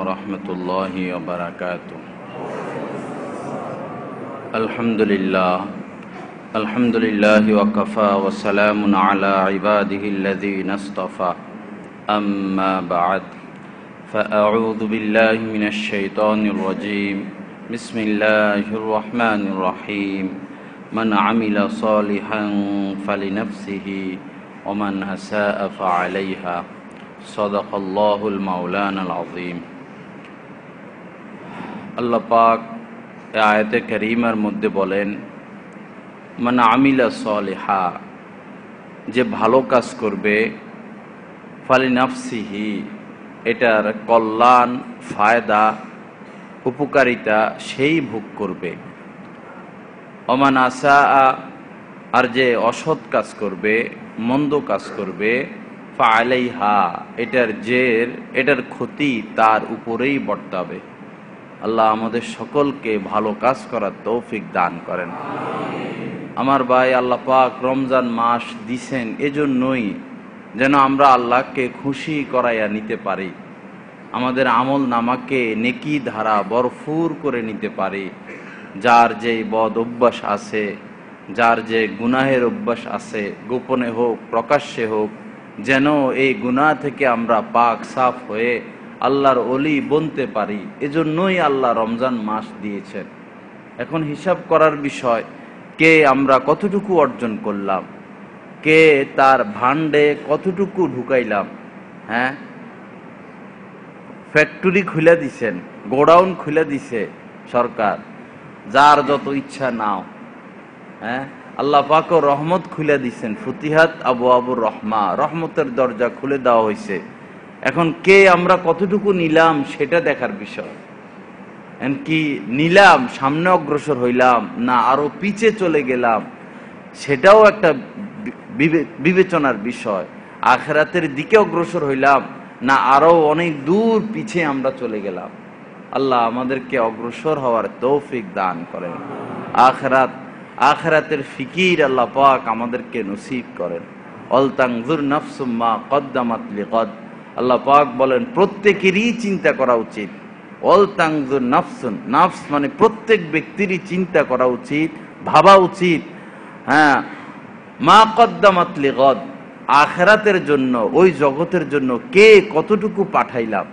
ورحمة الله وبركاته. الحمد لله وكفى وسلام على عباده الذين اصطفى. أما بعد فأعوذ بالله من الشيطان الرجيم. بسم الله الرحمن الرحيم. من عمل صالحا فلنفسه ومن أساء فعليها. صدق الله المولانا العظيم. আল্লাহ পাক এই আয়াতে কারীমার মধ্যে বলেন, মান আমিলা সলিহা, যে ভালো কাজ করবে, ফালিনাফসিহি, এটার কল্যাণ, ফায়দা, উপকারিতা সেই ভোগ করবে। ওমান আসা, আর যে অসৎ কাজ করবে, মন্দ কাজ করবে, ফাআলাইহা, এটার ক্ষতি তার উপরেই বর্তাবে। আল্লাহ আমাদের সকলকে ভালো কাজ করার তৌফিক দান করেন। আমার ভাই, আল্লাহ পাক রমজান মাস দিছেন এজন্যই যেন আমরা আল্লাহকে খুশি করাইয়া নিতে পারি, আমাদের আমল নামাকে নেকি ধারা ভরপুর করে নিতে পারি। যার যে বদ অভ্যাস আছে, যার যে গুনাহের অভ্যাস আছে, গোপনে হোক প্রকাশ্যে হোক, যেন এই গুনাহ থেকে আমরা পাক সাফ হয়ে আল্লাহর ওলি বনতে পারি। এজন্যই আল্লাহ রমজান মাস দিয়েছেন। এখন হিসাব করার বিষয়, কে আমরা কতটুকু অর্জন করলাম, কে তার ভান্ডে কতটুকু ঢুকাইলাম। হ্যাঁ, ফ্যাক্টরি খুলে দিছেন, গোডাউন খুলে দিছে সরকার, যার যত ইচ্ছা নাও। হ্যাঁ, আল্লাহ পাকও রহমত খুলে দিছেন, ফুতিহাত আবু আবুর রহমা, রহমতের দরজা খুলে দেওয়া হয়েছে। এখন কে আমরা কতটুকু নিলাম সেটা দেখার বিষয়। কি নিলাম, সামনে অগ্রসর হইলাম না আরো পিছে চলে গেলাম, সেটাও একটা বিবেচনার বিষয়। আখিরাতের দিকে অগ্রসর হইলাম না আরো অনেক দূর পিছে আমরা চলে গেলাম। আল্লাহ আমাদেরকে অগ্রসর হওয়ার তৌফিক দান করেন। আখিরাতের ফিকির আল্লাহ পাক আমাদেরকে নসিব করেন। অল তানজুর নাফসুম মা কদ্দামাত লিগাদ, আল্লাহ পাক বলেন প্রত্যেকেরই চিন্তা করা উচিত। অল তানজুর নাফসুন, নাফস মানে প্রত্যেক ব্যক্তিরই চিন্তা করা উচিত, ভাবা উচিত। হ্যাঁ, মা কদ্দামাত লিগাদ, আখিরাতের জন্য, ওই জগতের জন্য কে কতটুকু পাঠাইলাম,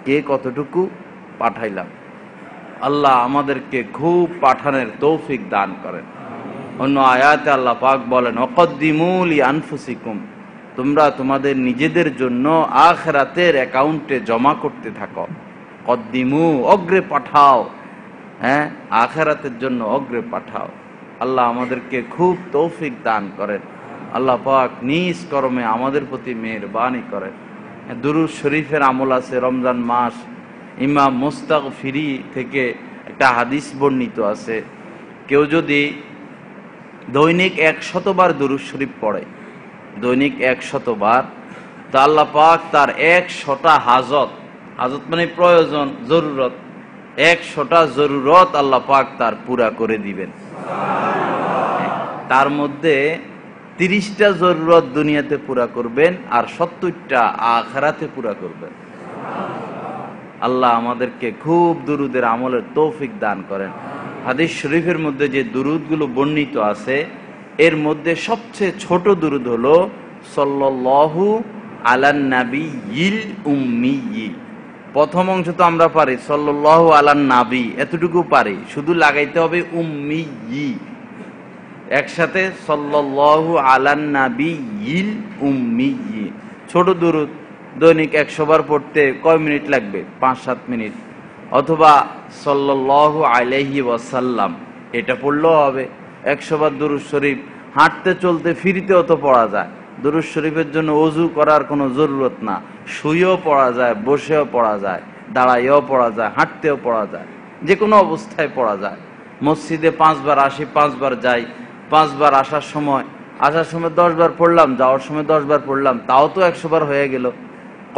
কে কতটুকু পাঠাইলাম। আল্লাহ আমাদেরকে খুব পাঠানোর তৌফিক দান করেন। অন্য আয়াতে আল্লাহ পাক বলেন, ওয়াকদ্দিমু লিআনফুসিকুম, তোমরা তোমাদের নিজেদের জন্য আখিরাতের অ্যাকাউন্টে জমা করতে থাকো। কদ্দিমু, অগ্রে পাঠাও। হ্যাঁ, আখিরাতের জন্য অগ্রে পাঠাও। আল্লাহ আমাদেরকে খুব তৌফিক দান করেন। আল্লাহ পাক নিজ কর্মে আমাদের প্রতি মেহেরবানি করেন। দুরূদ শরীফের আমল আছে রমজান মাস। ইমাম মুস্তাগফিরি থেকে একটা হাদিস বর্ণিত আছে, কেউ যদি দৈনিক 100 বার দুরূদ শরীফ পড়ে, দৈনিক 100 বার, তা আল্লাহ পাক তার 100টা হাজত মানে প্রয়োজন, জরুরত, 100টা জরুরত আল্লাহ পাক তার পুরা করে দিবেন। তার মধ্যে 30টা জরুরত দুনিয়াতে পুরা করবেন আর 70টা আখিরাতে পুরা করবেন। আল্লাহ আমাদেরকে খুব দুরুদের আমলের তৌফিক দান করেন। হাদিস শরীফের মধ্যে যে দুরুদগুলো বর্ণিত আছে, এর মধ্যে সবচেয়ে ছোট দুরুদ হলো সাল্লাল্লাহু আলান নাবিয়িল উম্মি। প্রথম অংশ তো আমরা পারি, সাল্লাল্লাহু আলান নাবি, এতটুকু পারি, শুধু লাগাইতে হবে উম্মি, একসাথে সাল্লাল্লাহু আলান নাবিয়িল উম্মি। ছোট দুরুদ, দৈনিক 100 বার পড়তে কয় মিনিট লাগবে? 5-7 মিনিট। অথবা সাল্লাল্লাহু আলাইহি ওয়াসাল্লাম, এটা পড়লেও হবে। 100 বার দুরূদ শরীফ হাঁটতে চলতে ফিরিতেও তো পড়া যায়। দুরূদ শরীফের জন্য ওযু করার কোনো জরুরত না, শুয়েও পড়া যায়, বসেও পড়া যায়, দাঁড়াইয়েও পড়া যায়, হাঁটতেও পড়া যায়, যে কোনো অবস্থায় পড়া যায়। মসজিদে 5 বার আসি, 5 বার যাই, 5 বার আসার সময় 10 বার পড়লাম, যাওয়ার সময় 10 বার পড়লাম, তাও তো 100 বার হয়ে গেল।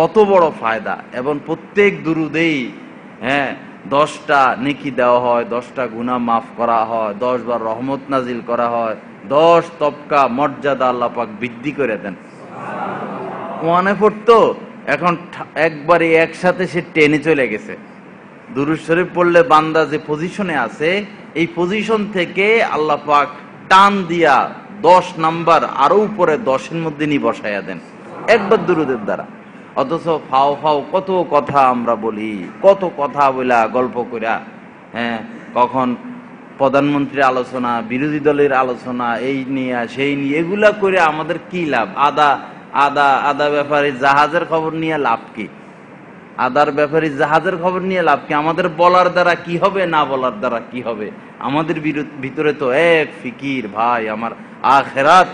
কত বড় ফায়দা! এবং প্রত্যেক দুরুদেই 10টা নেকি দেওয়া হয়, 10টা গুনাহ মাফ করা হয়, 10 বার রহমত নাজিল করা হয়, 10 তবকা মর্যাদা আল্লাহ পাক বৃদ্ধি করে দেন। কোরআনে পড়তো এখন একবারে একসাথে সে টেনে চলে গেছে। দুরূদ শরীফ পড়লে বান্দা যে পজিশনে আছে, এই পজিশন থেকে আল্লাহ পাক টান দিয়া 10 নাম্বার আরো উপরে 10-এর মধ্যে নিয়ে বসাইয়া দেন একবার দুরুদের দ্বারা। অথচ ফাও ফাও কত কথা আমরা বলি, কত কথা বলা গল্প কইরা, হ্যাঁ, কখন প্রধানমন্ত্রীর আলোচনা, বিরোধী দলের আলোচনা, এই নিয়ে সেই নিয়ে, এগুলা করে আমাদের কি লাভ? আদা ব্যাপারে জাহাজের খবর নিয়ে লাভ কি? আদার ব্যাপারে জাহাজের খবর নিয়ে লাভ কি? আমাদের বলার দ্বারা কি হবে, না বলার দ্বারা কি হবে? আমাদের ভিতরে তো এক ফিকির, ভাই আমার আখিরাত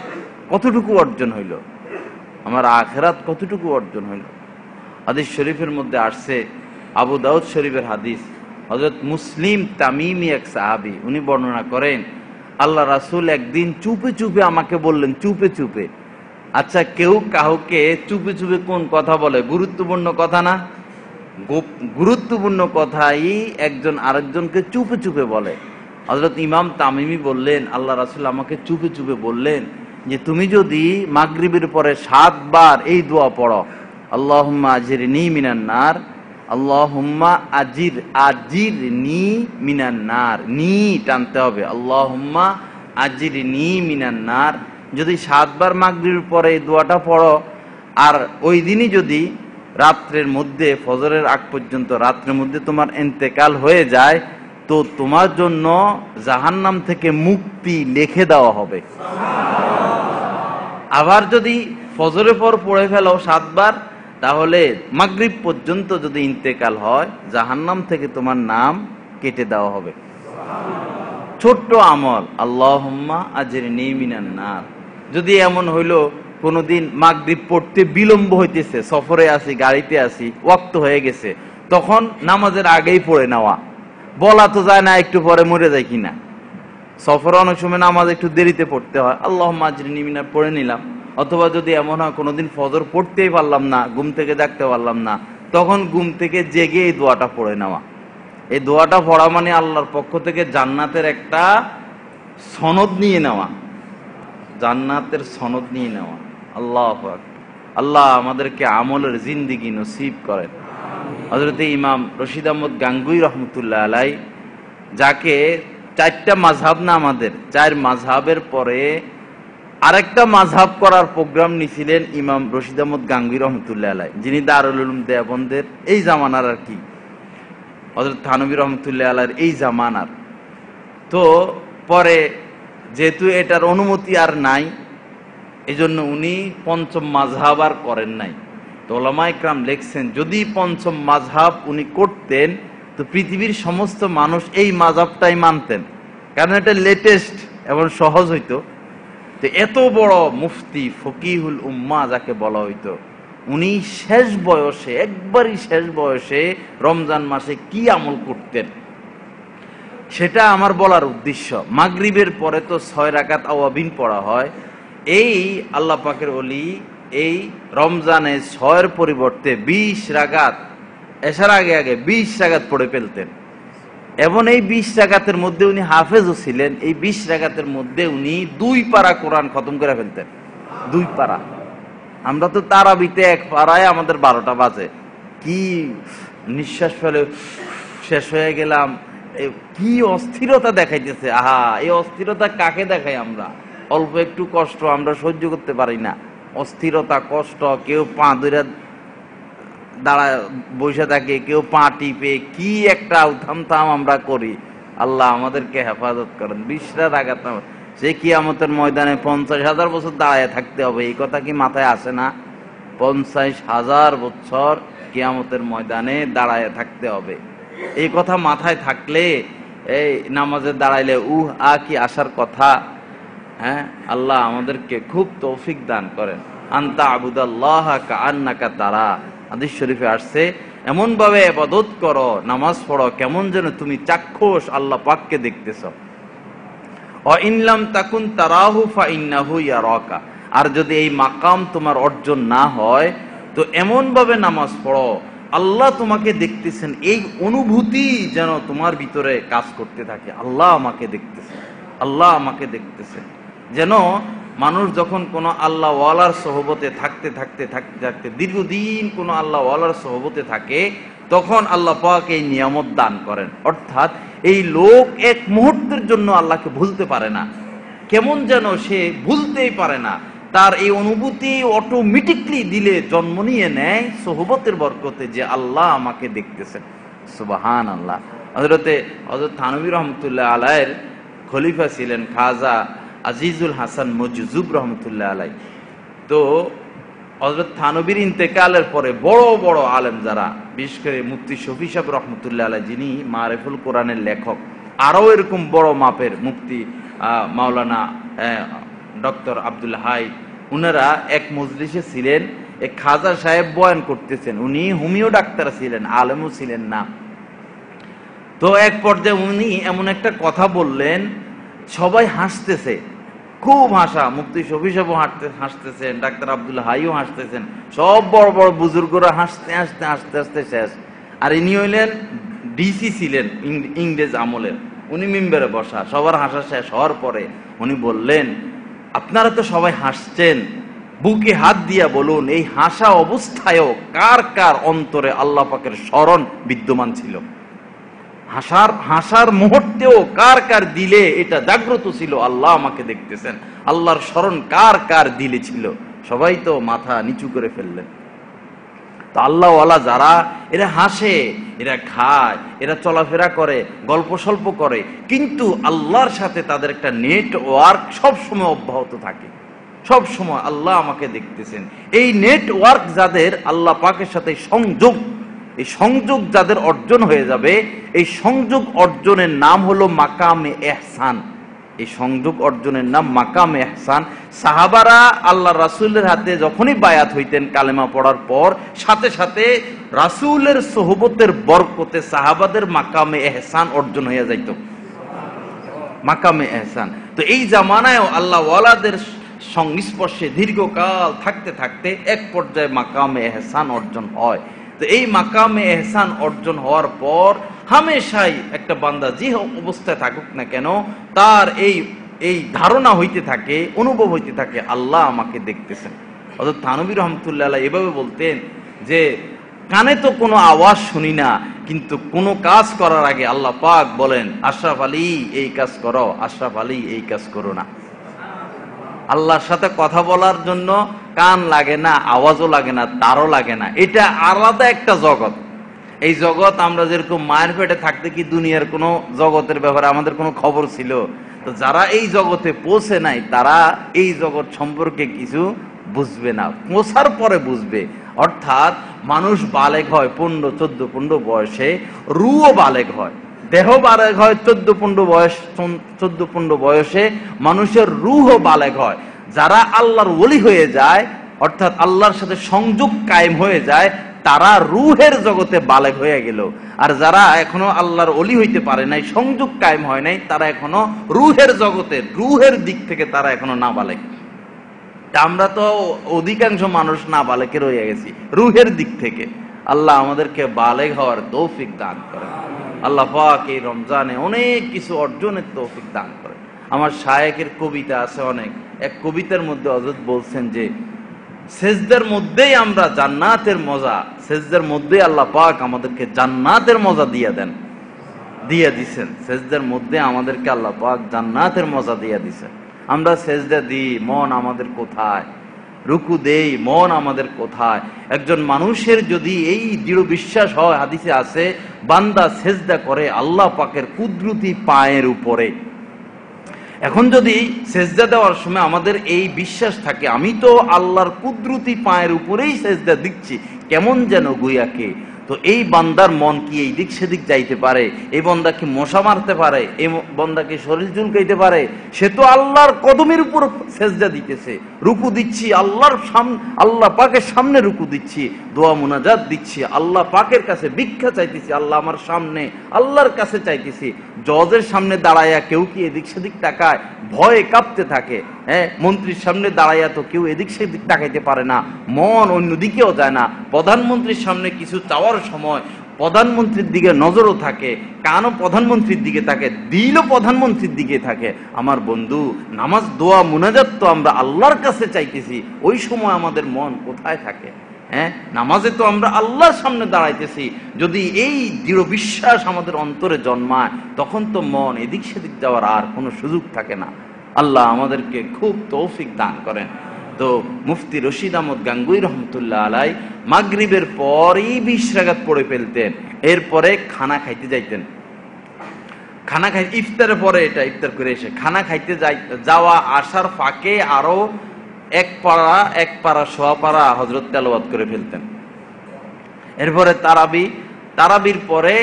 কতটুকু অর্জন হইল, আমার আখিরাত কতটুকু অর্জন হইল। হাদিস শরীফের মধ্যে আসছে, আবু দাউদ শরীফের হাদিস, হযরত মুসলিম তামিমি এক সাহাবী, উনি বর্ণনা করেন আল্লাহ রাসূল একদিন চুপে চুপে আমাকে বললেন, চুপে চুপে। আচ্ছা, কেউ কাউকে চুপে চুপে কোন কথা বলে? গুরুত্বপূর্ণ কথা না? গুরুত্বপূর্ণ কথাই একজন আরেকজনকে চুপে চুপে বলে। হযরত ইমাম তামিমি বললেন, আল্লাহ রাসূল আমাকে চুপে চুপে বললেন যে তুমি যদি মাগরিবের পরে 7 বার এই দোয়া পড়ো, আল্লাহুম্মা আজিরনি মিনান নার, আল্লাহুম্মা আজিরনি মিনান নার, নি টানতে হবে, আল্লাহুম্মা আজিরনি মিনান নার। যদি 7 বার মাগরিবের পরে এই দোয়াটা পড়ো, আর ওই দিনই যদি রাত্রের মধ্যে, ফজরের আগ পর্যন্ত রাত্রের মধ্যে তোমার ইন্তেকাল হয়ে যায়, তো তোমার জন্য জাহান্নাম থেকে মুক্তি লিখে দেওয়া হবে। আবার যদি ফজরের পর পড়ে ফেলো 7 বার, তাহলে মাগরিব পর্যন্ত যদি ইন্তেকাল হয়, জাহান্নাম থেকে তোমার নাম কেটে দেওয়া হবে। ছোট্ট আমল, আল্লাহুম্মা আজিরনি মিনান নার। যদি এমন হইলো কোনদিন মাগরিব পড়তে বিলম্ব হইতেছে, সফরে আছি, গাড়িতে আছি, ওয়াক্ত হয়ে গেছে, তখন নামাজের আগেই পড়ে নেওয়া। বলা তো যায় না একটু পরে মরে যায় কিনা। সফরে অনেক সময় নামাজ একটু দেরিতে পড়তে হয়, আল্লাহুম্মা আজিরনি মিনান নার পড়ে নিলাম। অথবা যদি এমন হয় কোনোদিন ফজর পড়তেই পারলাম না, ঘুম থেকে জাগতে পারলাম না, তখন ঘুম থেকে জেগে এই দোয়াটা পড়ে নেওয়া। এই দোয়াটা পড়া মানে আল্লাহর পক্ষ থেকে জান্নাতের একটা সনদ নিয়ে নেওয়া, জান্নাতের সনদ নিয়ে নেওয়া। আল্লাহু আকবার। আল্লাহ আমাদেরকে আমলের জিন্দেগি নসিব করেন। হযরত ইমাম রশিদ আহমদ গাঙ্গুই রহমতুল্লাহ আলাই, যাকে 4টা মাযহাব না আমাদের, 4 মাযহাবের পরে আরেকটা মাযহাব করার প্রোগ্রাম নিয়েছিলেন ইমাম রশিদ আহমদ গাঙ্গুই রহমতুল্লাহ আলাই, যিনি দারুল উলুম দেওবন্দের এই জামানার আর কি, হযরত থানভী রহমতুল্লাহ আলাইর এই জামানার। তো পরে যেহেতু এটার অনুমতি আর নাই, এজন্য উনি 5ম মাযহাব আর করেন নাই। তো উলামায়ে কেরাম লিখছেন, যদি 5ম মাযহাব উনি করতেন, তো পৃথিবীর সমস্ত মানুষ এই মাযহাবটাই মানতেন, কারণ এটা লেটেস্ট এবং সহজ হইতো। তো এত বড় মুফতি, ফকিহুল উম্মাহ যাকে বলা হইতো, উনি শেষ বয়সে, একবারই শেষ বয়সে রমজান মাসে কি আমল করতেন, সেটা আমার বলার উদ্দেশ্য। মাগরিবের পরে তো 6 রাকাত আওয়াবিন পড়া হয়। এই আল্লাহ পাকের ওলি এই রমজানে 6-এর পরিবর্তে 20 রাকাত, এশার আগে আগে 20 রাকাত পড়ে ফেলতেন। এবং এই 20 রাকাতের মধ্যে উনি হাফেজও ছিলেন। এই 20 রাকাতের মধ্যে উনি 2 পারা কোরআন খতম করে ফেলতেন, 2 পারা। আমরা তো তারাবিতে 1 পারায় আমাদের 12টা বাজে, কি নিঃশ্বাস ফেলে শেষ হয়ে গেলাম, কি অস্থিরতা দেখাইতেছে। আহা, এই অস্থিরতা কাকে দেখাই আমরা? অল্প একটু কষ্ট আমরা সহ্য করতে পারি না, অস্থিরতা, কষ্ট। কেউ পা ধরে দাঁড়ায় বসে থাকে, কেউ পা টিপে, কি একটা উথামথাম আমরা করি। আল্লাহ আমাদেরকে হেফাজত করেন। 20 রাকাত, সে কিয়ামতের ময়দানে 50,000 বছর দাঁড়ায় থাকতে হবে, এই কথা কি মাথায় আসে না? 50,000 বছর কিয়ামতের ময়দানে দাঁড়ায় থাকতে হবে, এই কথা মাথায় থাকলে এই নামাজে দাঁড়াইলে কি আসার কথা। হ্যাঁ, আল্লাহ আমাদেরকে খুব তৌফিক দান করেন। আনতা আবুদাল্লাহ কাআন্নাকা তারা, হাদিস শরীফে আসছে, এমন ভাবে ইবাদত করো, নামাজ পড়ো, কেমন যেন তুমি চাক্ষুষ আল্লাহ পাককে দেখতেছো। ওয়া ইন লাম তাকুন তারাহু ফা ইন্নাহু ইয়ারাকা। আর যদি এই মাকাম তোমার অর্জন না হয়, তো এমন ভাবে নামাজ পড়ো আল্লাহ তোমাকে দেখতেছেন, এই অনুভূতি যেন তোমার ভিতরে কাজ করতে থাকে। আল্লাহ আমাকে দেখতেছেন, আল্লাহ আমাকে দেখতেছেন, যেন মানুষ যখন কোনো আল্লাহ ওয়ালার সোহবতে থাকতে থাকতে থাকতে থাকতে দীর্ঘদিন কোনো আল্লাহ ওয়ালার সোহবতে থাকে, তখন আল্লাহ পাক এই নিয়ামত দান করেন। অর্থাৎ এই লোক এক মুহূর্তের জন্য আল্লাহকে ভুলতে পারে না, কেমন যেন সে ভুলতেই পারে না। তার এই অনুভূতি অটোমেটিকলি দিলে জন্ম নিয়ে নেয় সোহবতের বরকতে, যে আল্লাহ আমাকে দেখতেছেন। সুবহান আল্লাহ। হযরত থানভী রহমতুল্লাহ আলাইহির খলিফা ছিলেন খাজা আজিজুল হাসান মজজুব রহমতুল্লাহ আলাই। তো হযরত থানভীর ইন্তেকালের পরে বড় বড় আলেম যারা, বিশেষ করে মুফতি শফি সাহেব রহমতুল্লাহ আলাই, যিনি মারিফুল কোরআনের লেখক, আরও এরকম বড় মাপের মুফতি মাওলানা ডক্টর আব্দুল হাই, উনারা এক মজলিসে ছিলেন। এক খাজা সাহেব বয়ান করতেছেন, উনি হোমিও ডাক্তার ছিলেন, আলেমও ছিলেন না। তো এক পর্যায়ে উনি এমন একটা কথা বললেন, সবাই হাসতেছে, খুব হাসা। মুফতি শফি সাহেব হাসতেছেন, ডাক্তার আব্দুল হাইও হাসতেছেন, সব বড় বড় বুজুর্গরা হাসতে হাসতে হাসতে হাসতে শেষ। আর ইনি হইলেন ডিসি ছিলেন ইংরেজ আমলের, উনি মিম্বরে বসা। সবার হাসা শেষ হওয়ার পরে উনি বললেন, আপনারা তো সবাই হাসছেন, বুকে হাত দিয়া বলুন, এই হাসা অবস্থায়ও কার কার অন্তরে আল্লাহ পাকের স্মরণ বিদ্যমান ছিল? হাসার মুহূর্তেও কার কার দিলে এটা জাগ্রত ছিল, আল্লাহ আমাকে দেখতেছেন, আল্লাহর স্মরণ কার কার দিলে ছিল? সবাই তো মাথা নিচু করে ফেললেন। তো আল্লাহওয়ালা যারা, এরা হাসে, এরা খায়, এরা চলাফেরা করে, গল্প সল্প করে, কিন্তু আল্লাহর সাথে তাদের একটা নেটওয়ার্ক সবসময় অব্যাহত থাকে। সব সময় আল্লাহ আমাকে দেখতেছেন। এই নেটওয়ার্ক যাদের আল্লাহ পাকের সাথে সংযোগ, এই সংযোগ যাদের অর্জন হয়ে যাবে, এই সংযোগ অর্জনের নাম হলো মাকামে ইহসান। এই সংযোগ অর্জনের নাম মাকামে ইহসান। সাহাবারা আল্লাহ রাসূলের হাতে যখনই বায়াত হইতেন কালেমা পড়ার পর, সাথে সাথে রাসূলের সোহবতের বরকতে সাহাবাদের মাকামে ইহসান অর্জন হয়ে যাইত, মাকামে ইহসান। তো এই জামানায়ও আল্লাহ ওয়ালাদের সংস্পর্শে দীর্ঘকাল থাকতে থাকতে এক পর্যায়ে মাকামে ইহসান অর্জন হয়। তো এই মাকামে ইহসান অর্জন হওয়ার পর হামেশাই একটা বান্দা যে অবস্থায় থাকুক না কেন, তার এই ধারণা হইতে থাকে, অনুভব হইতে থাকে, আল্লাহ আমাকে দেখতেছেন। অর্থাৎ থানভী রহমতুল্লাহ আলাইহি এভাবে বলতেন যে, কানে তো কোনো আওয়াজ শুনি না, কিন্তু কোনো কাজ করার আগে আল্লাহ পাক বলেন, আশরাফ আলী এই কাজ করো, আশরাফ আলী এই কাজ করো না। আল্লাহর সাথে কথা বলার জন্য কান লাগে না, আওয়াজও লাগে না, তারও লাগে না। এটা আলাদা একটা জগৎ। এই জগৎ আমরা যেরকম মায়ের পেটে থাকতে কি দুনিয়ার কোনো জগতের ব্যাপারে আমাদের কোনো খবর ছিল? তো যারা এই জগতে পৌঁছে নাই, তারা এই জগৎ সম্পর্কে কিছু বুঝবে না, পৌঁছার পরে বুঝবে। অর্থাৎ মানুষ বালেগ হয় 15-14-15 বয়সে, রুও বালেগ হয়, দেহ বালেগ হয় 14-15 বয়সে, মানুষের রুহও বালেগ হয়। যারা আল্লাহর ওলি হয়ে যায়, অর্থাৎ আল্লাহর সাথে সংযোগ কায়েম হয়ে যায়, তারা রুহের জগতে বালেগ হয়ে গেল। আর যারা এখনো আল্লাহর ওলি হইতে পারে নাই, সংযোগ কায়েম হয় নাই, তারা এখনো রুহের জগতে, রুহের দিক থেকে তারা এখনো না বালেগ। আমরা তো অধিকাংশ মানুষ না বালেকে রয়ে গেছি রুহের দিক থেকে। আল্লাহ আমাদেরকে বালেগ হওয়ার তৌফিক দান করেন। আল্লাহ পাক এই রমজানে অনেক কিছু অর্জনের তৌফিক দান করেন। আমার শায়েখের কবিতা আছে অনেক। এক কবিতার মধ্যে হযরত বলছেন যে, সেজদার মধ্যেই আমরা জান্নাতের মজা, সেজদার মধ্যেই আল্লাহ পাক আমাদেরকে জান্নাতের মজা দিয়ে দিছেন। সেজদার মধ্যে আমাদেরকে আল্লাহ পাক জান্নাতের মজা দিয়ে দিছেন। আমরা সেজদা দিই, মন আমাদের কোথায়? রুকু দেই, মন আমাদের কোথায়? একজন মানুষের যদি এই দৃঢ় বিশ্বাস হয়, হাদিসে আছে, বান্দা সেজদা করে আল্লাহ পাকের কুদরতি পায়ের উপরে। এখন যদি সেজদা দেওয়ার সময় আমাদের এই বিশ্বাস থাকে, আমি তো আল্লাহর কুদরতি পায়ের উপরেই সেজদা দিচ্ছি, কেমন যেন গুয়াকে, তো এই বান্দার মন কি এই দিক সেদিক যাইতে পারে? এই বান্দা কি মশা মারতে পারে? এই বান্দা কি শরীর চুলকাইতে পারে? সে তো আল্লাহর কদমের উপর সেজদা দিতেছে, রুকু দিচ্ছি আল্লাহর সামনে, আল্লাহ পাকের সামনে রুকু দিচ্ছি, দোয়া মুনাজাত দিচ্ছি, আল্লাহ পাকের কাছে ভিক্ষা চাইতেছি, আল্লাহ আমার সামনে, আল্লাহর কাছে চাইতেছি। জজের সামনে দাঁড়াইয়া কেউ কি এদিক সেদিক তাকায়? ভয়ে কাঁপতে থাকে। হ্যাঁ, মন্ত্রীর সামনে দাঁড়াইয়া তো কেউ এদিক সেদিক তাকাইতে পারে না, মন অন্যদিকেও যায় না। প্রধানমন্ত্রীর সামনে কিছু চাওয়ার সময় প্রধানমন্ত্রীর দিকে নজরও থাকে, কানও প্রধানমন্ত্রীর দিকে থাকে, দিলও প্রধানমন্ত্রীর দিকে থাকে। আমার বন্ধু, নামাজ দোয়া মুনাজাত তো আমরা আল্লাহর কাছে চাইতেছি, ওই সময় আমাদের মন কোথায় থাকে? হ্যাঁ, নামাজে তো আমরা আল্লাহর সামনে দাঁড়াইতেছি। যদি এই দৃঢ় বিশ্বাস আমাদের অন্তরে জন্মায়, তখন তো মন এদিক সেদিক যাওয়ার আর কোনো সুযোগ থাকে না। আল্লাহ আমাদেরকে খুব তৌফিক দান করেন। তো মুফতি রশিদ আহমদ গাঙ্গুই রহমতুল্লাহ আলাই মাগরিবের পরই 20 রাকাত পড়ে ফেলতেন। এরপরে খানা খাইতে যাইতেন। খানা খাই ইফতারের পরে, এটা ইফতার করে এসে খানা খাইতে যাওয়া আসার ফাঁকে আরো এক পারা সোয়া পারা হযরত তেলাওয়াত করে ফেলতেন। এরপরে তারাবির পরে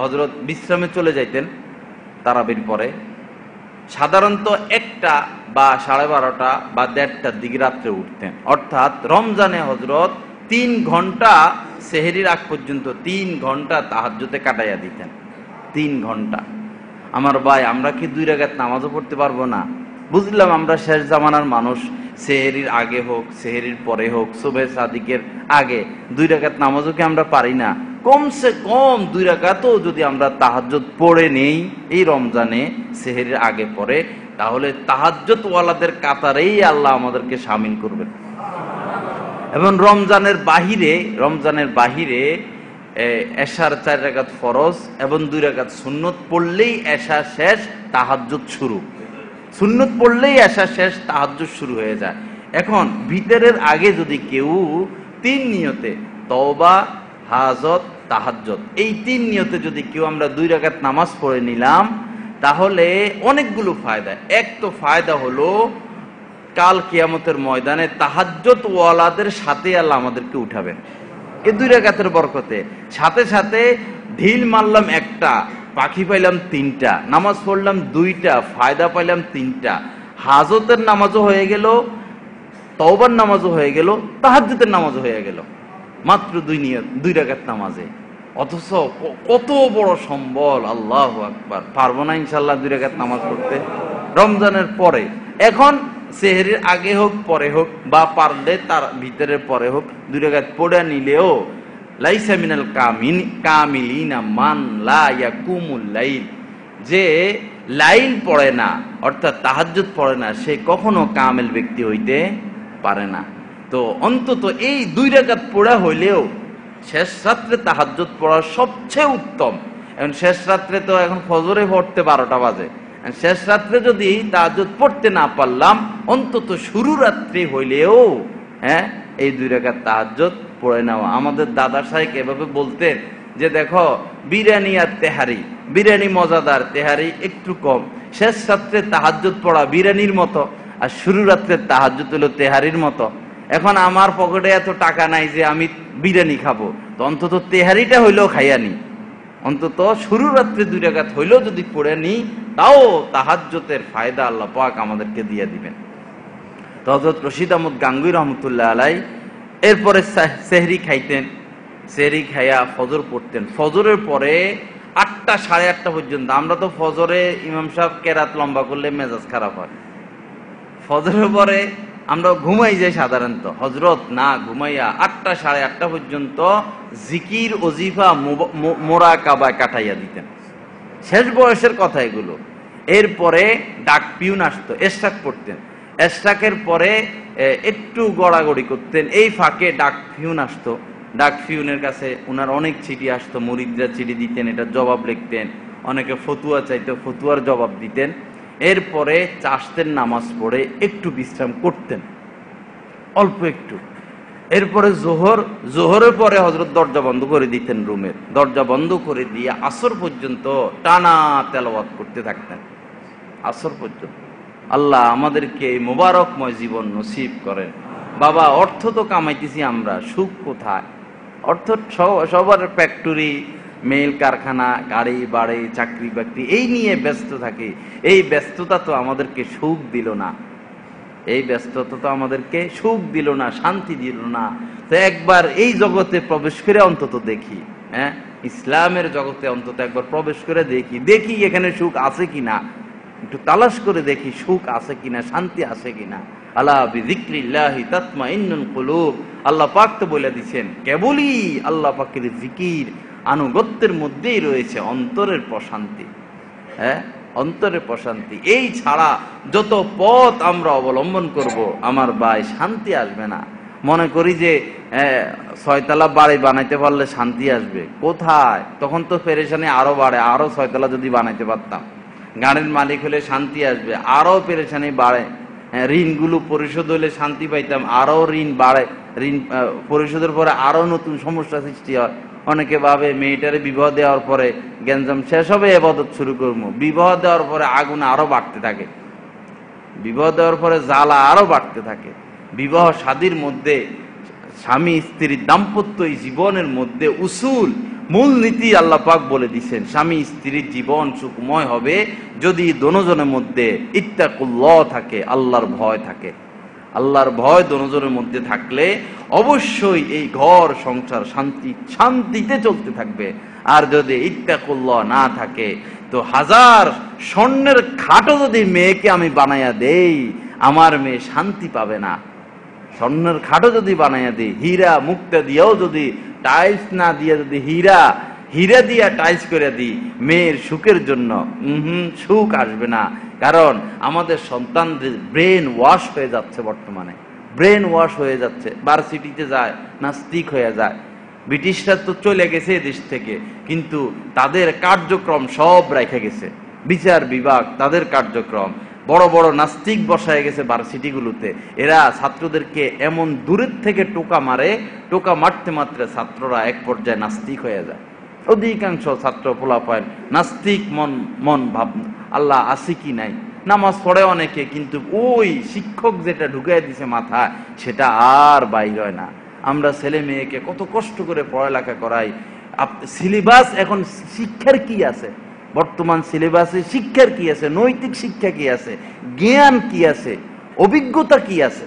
হযরত বিশ্রামে চলে যাইতেন। তারাবির পরে সাধারণত 1টা বা 12:30 বা 1:30টার দিকে রাত্রে উঠতেন। অর্থাৎ রমজানে হযরত 3 ঘন্টা সেহরির আগ পর্যন্ত 3 ঘন্টা তাহাজ্জুদে কাটাইয়া দিতেন। 3 ঘন্টা। আমার ভাই, আমরা কি 2 রাকাত নামাজও পড়তে পারবো না? বুঝলাম আমরা শেষ জামানার মানুষ, সেহরির আগে হোক সেহরির পরে হোক, সুবহে সাদিকের আগে 2 রাকাত নামাজও কি আমরা পারি না? কমসে কম 2 রাকাতও যদি আমরা তাহাজ্জুদ পড়ে নেই এই রমজানে সেহরির আগে পরে, তাহলে তাহাজ্জুদ ওয়ালাদের কাতারেই আল্লাহ আমাদেরকে শামিল করবেন। এবং রমজানের বাহিরে এশার 4 রাকাত ফরজ এবং 2 রাকাত সুন্নত পড়লেই এশা শেষ, তাহাজ্জুদ শুরু। সুন্নত পড়লেই এশা শেষ, তাহাজ্জুদ শুরু হয়ে যায়। এখন ভিতরের আগে যদি কেউ 3 নিয়তে, তওবা, হাজত, তাহাজ্জুদ, এই 3 নিয়তে যদি কেউ আমরা 2 রাকাত নামাজ পড়ে নিলাম, তাহলে অনেকগুলো ফায়দা। এক তো ফায়দা হলো কাল কিয়ামতের ময়দানে তাহাজ্জুদ ওয়ালাদের সাথে আল্লাহ আমাদেরকে উঠাবেন এই 2 রাকাতের বরকতে। সাথে সাথে ঢিল মারলাম 1টা, পাখি পাইলাম 3টা, নামাজ পড়লাম 2টা, ফায়দা পাইলাম 3টা। হাজতের নামাজও হয়ে গেল, তওবার নামাজও হয়ে গেল, তাহাজ্জুদের নামাজও হয়ে গেল, মাত্র 2 রাকাত নামাজে। অথচ কত বড় সম্বল! আল্লাহু আকবার। পারবো না ইনশাআল্লাহ 2 রাকাত নামাজ পড়তে রমজানের পরে। এখন সেহরির আগে হোক পরে হোক, বা পারলে তার ভিতরের পরে হোক, 2 রাকাত পড়ে নিলেও লাইসা মিনাল কামিলিনা মান লা ইয়াকুমুল লাইল, যে লাইল পড়ে না অর্থাৎ তাহাজ্জুদ পড়ে না, সে কখনো কামেল ব্যক্তি হইতে পারে না। তো অন্তত এই 2 রাকাত পড়া হইলেও শেষ রাত্রে তাহাজ্জুদ পড়া সবচেয়ে উত্তম। এখন শেষ রাত্রে তো এখন ফজরে পড়তে 12টা বাজে, শেষ রাত্রে যদি তাহাজ্জুদ পড়তে না পারলাম, অন্তত শুরু রাত্রি হইলেও এই 2 রাকাত তাহাজ্জুদ পড়ে নেওয়া। আমাদের দাদা সাহেব এভাবে বলতেন যে দেখো, বিরিয়ানি আর তেহারি, বিরিয়ানি মজাদার, তেহারি একটু কম। শেষ রাত্রে তাহাজ্জুদ পড়া বিরিয়ানির মতো, আর শুরু রাত্রে তাহাজ্জুদ হলো তেহারির মতো। এখন আমার পকেটে এত টাকা নাই যে আমি বিরিয়ানি খাবো, তো অন্তত তেহারিটা হইলেও খাইয়া নি, অন্তত শুরু রাত্রে 2 রাকাত হইলেও যদি পড়ে নি, তাও তাহাজ্জুদের ফায়দা আল্লাহ পাক আমাদেরকে দিয়ে দিবেন। তো হযরত রশিদ আহমদ গাঙ্গুই রহমতুল্লাহ আলাই এরপরে সেহরি খাইতেন। সেহরি খাইয়া ফজর পড়তেন। ফজরের পরে 8টা 8:30 পর্যন্ত, আমরা তো ফজরে ইমাম সাহেব কেরাত লম্বা করলে মেজাজ খারাপ হয়, ফজরের পরে আমরা ঘুমাই যাই সাধারণত। হযরত না ঘুমাইয়া 8টা 8:30 পর্যন্ত জিকির ওজিফা মোরাকাবায় কাটাইয়া দিতেন। শেষ বয়সের কথা এগুলো। এরপরে ডাক পিউন আসতো, এশরাক পড়তেন। এশরাকের পরে একটু গড়াগড়ি করতেন, এই ফাঁকে ডাক পিউন আসতো। ডাক পিউনের কাছে উনার অনেক চিঠি আসতো, মুরিদরা চিঠি দিতেন, এটা জবাব লিখতেন। অনেকে ফতুয়া চাইতো, ফতুয়ার জবাব দিতেন। এরপরে চাষতেন, নামাজ পড়ে একটু বিশ্রাম করতেন, অল্প একটু। এরপরে জোহরের পরে হযরত দরজা বন্ধ করে দিতেন, রুমের দরজা বন্ধ করে দিয়ে আসর পর্যন্ত টানা তেলাওয়াত করতে থাকতেন, আসর পর্যন্ত। আল্লাহ আমাদেরকে এই মোবারকময় জীবন নসিব করেন। বাবা, অর্থ তো কামাইতেছি আমরা, সুখ কোথায়? অর্থ সবার ফ্যাক্টরি, মেল কারখানা, গাড়ি বাড়ি, চাকরি বাকরি, এই নিয়ে ব্যস্ত থাকি। এই ব্যস্ততা তো আমাদেরকে সুখ দিল না, এই ব্যস্ততা তো আমাদেরকে সুখ দিল না, শান্তি দিল না। তো একবার এই জগতে প্রবেশ করে অন্তত দেখি, ইসলামের জগতে অন্তত একবার প্রবেশ করে দেখি এখানে সুখ আছে কিনা, একটু তালাশ করে দেখি সুখ আছে কিনা, শান্তি আছে কিনা। আলা বিযিকরিল্লাহি তাতমাইন্নুল কুলুব, আল্লাহ পাক তো বলে দিয়েছেন, কেবলই আল্লাহ পাকের জিকির, আনুগত্যের মধ্যেই রয়েছে অন্তরের প্রশান্তি। হ্যাঁ, অন্তরের প্রশান্তি। এই ছাড়া যত পথ আমরা অবলম্বন করব, আমার ভাই শান্তি আসবে না। মনে করি যে 6 তলা বাড়ি বানাইতে পারলে শান্তি আসবে, কোথায়? তখন তো পেরেশানি আরো বাড়ে। আরো 6 তলা যদি বানাইতে পারতাম, গাড়ির মালিক হলে শান্তি আসবে, আরো পেরেশানি বাড়ে। ঋণগুলো পরিশোধ হলে শান্তি পাইতাম, আরো ঋণ বাড়ে। ঋণ পরিশোধের পরে আরো নতুন সমস্যা সৃষ্টি হয়। অনেকে ভাবে মেয়েটারে বিবাহ দেওয়ার পরে গ্যাঞ্জাম শেষ হবে, ইবাদত শুরু করবো। বিবাহ দেওয়ার পরে আগুন আরো বাড়তে থাকে, বিবাহ দেওয়ার পরে জ্বালা আরো বাড়তে থাকে। বিবাহ শাদীর মধ্যে স্বামী স্ত্রীর দাম্পত্য জীবনের মধ্যে উসুল মূলনীতি আল্লাহ পাক বলে দিচ্ছেন, স্বামী স্ত্রীর জীবন সুখময় হবে যদি দোনোজনের মধ্যে ইত্তাকুল্লাহ থাকে, আল্লাহর ভয় থাকে। আল্লাহর ভয় দোনোজনের মধ্যে থাকলে অবশ্যই এই ঘর সংসার শান্তিতে চলতে থাকবে। আর যদি ইত্তাকুল্লাহ না থাকে, তো 1000 স্বর্ণের খাটও যদি মেয়েকে আমি বানাইয়া দেই, আমার মেয়ে শান্তি পাবে না। স্বর্ণের খাটও যদি বানাইয়া দিই, হীরা মুক্তা দিয়েও যদি, টাইলস না দিয়ে যদি হীরা দিয়া টাইলস করে দিই মেয়ের সুখের জন্য, সুখ আসবে না। কারণ আমাদের সন্তানদের ব্রেন ওয়াশ হয়ে যাচ্ছে, বর্তমানে ব্রেন ওয়াশ হয়ে যাচ্ছে। ভার্সিটিতে যায় নাস্তিক হয়ে যায়। ব্রিটিশরা তো চলে গেছে দেশ থেকে, কিন্তু তাদের কার্যক্রম সব রেখে গেছে। বিচার বিভাগ তাদের কার্যক্রম, বড় বড় নাস্তিক বসায় গেছে ভার্সিটিগুলোতে। এরা ছাত্রদেরকে এমন দূরের থেকে টোকা মারে, টোকা মারতে মারতে ছাত্ররা এক পর্যায়ে নাস্তিক হয়ে যায়। অধিকাংশ ছাত্র পোলাপাইন নাস্তিক মন ভাব, আল্লাহ আছে কি নাই, নামাজ পড়ে অনেকে, কিন্তু ওই শিক্ষক যেটা ঢুকাই দিছে মাথায় সেটা আর বাইর হয় না। আমরা ছেলে মেয়েকে কত কষ্ট করে পড়ালেখা করাই। সিলেবাস এখন শিক্ষার কি আছে? বর্তমান সিলেবাসে শিক্ষার কি আছে? নৈতিক শিক্ষা কি আছে? জ্ঞান কি আছে? অভিজ্ঞতা কি আছে?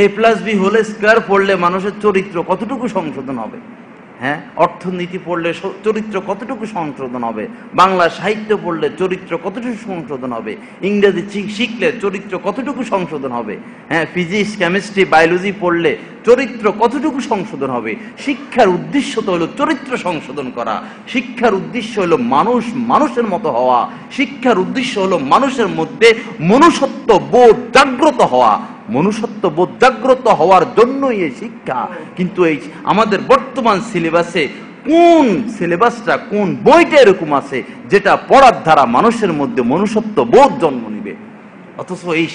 A+B হোল স্কয়ার পড়লে মানুষের চরিত্র কতটুকু সংশোধন হবে? হ্যাঁ, অর্থনীতি পড়লে চরিত্র কতটুকু সংশোধন হবে? বাংলা সাহিত্য পড়লে চরিত্র কতটুকু সংশোধন হবে? ইংরেজি শিখলে চরিত্র কতটুকু সংশোধন হবে? হ্যাঁ, ফিজিক্স কেমিস্ট্রি বায়োলজি পড়লে চরিত্র কতটুকু সংশোধন হবে? শিক্ষার উদ্দেশ্য তো হলো চরিত্র সংশোধন করা। শিক্ষার উদ্দেশ্য হলো মানুষের মতো হওয়া। শিক্ষার উদ্দেশ্য হলো মানুষের মধ্যে মনুষ্যত্ব বোধ জাগ্রত হওয়া। মনুষ্যত্ব বোধ জাগ্রত হওয়ার জন্যই এই শিক্ষা। কিন্তু এই আমাদের বর্তমান সিলেবাসে কোন সিলেবাসটা, কোন বইটা এরকম আছে যেটা পড়ার দ্বারা মানুষের মধ্যে মনুষ্যত্ব বোধ জন্ম নিবে? অথচ এই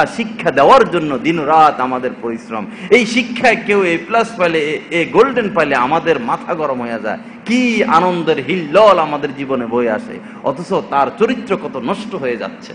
শিক্ষা দেওয়ার জন্য দিন রাত আমাদের পরিশ্রম। এই শিক্ষায় কেউ A+ পাইলে, গোল্ডেন পাইলে আমাদের মাথা গরম হয়ে যায়, কি আনন্দের হিল্লোল আমাদের জীবনে বয়ে আসে। অথচ তার চরিত্র কত নষ্ট হয়ে যাচ্ছে।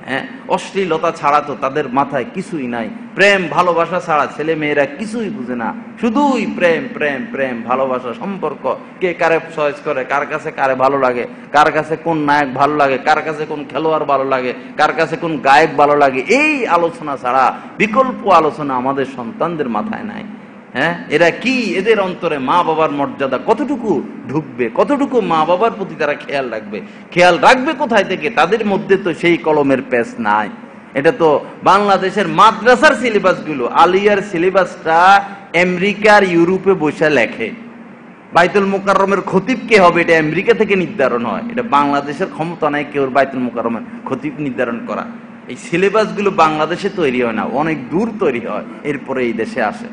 হ্যাঁ, অশ্লীলতা ছাড়া তো তাদের মাথায় কিছুই নাই। প্রেম ভালোবাসা ছাড়া ছেলে মেয়েরা কিছুই বুঝে না, শুধুই প্রেম প্রেম প্রেম ভালোবাসা, সম্পর্ক, কে কারে চয়েস করে, কার কাছে কারে ভালো লাগে, কার কাছে কোন নায়ক ভালো লাগে, কার কাছে কোন খেলোয়াড় ভালো লাগে, কার কাছে কোন গায়ক ভালো লাগে। এই আলোচনা ছাড়া বিকল্প আলোচনা আমাদের সন্তানদের মাথায় নাই। হ্যাঁ, এরা কি, এদের অন্তরে মা বাবার মর্যাদা কতটুকু ঢুকবে, কতটুকু মা বাবার প্রতি তারা খেয়াল রাখবে? খেয়াল রাখবে কোথায় থেকে? তাদের মধ্যে তো সেই কলমের পেশ নাই। এটা তো বাংলাদেশের মাদ্রাসার সিলেবাস গুলো, আলিয়ার সিলেবাসটা আমেরিকার ইউরোপে বসে লেখে। বাইতুল মুকাররমের খতিব কে হবে এটা আমেরিকা থেকে নির্ধারণ হয়। এটা বাংলাদেশের ক্ষমতা নাই কেউ বাইতুল মুকাররমের খতিব নির্ধারণ করা। এই সিলেবাস গুলো বাংলাদেশে তৈরি হয় না, অনেক দূর তৈরি হয়, এরপরে এই দেশে আসে।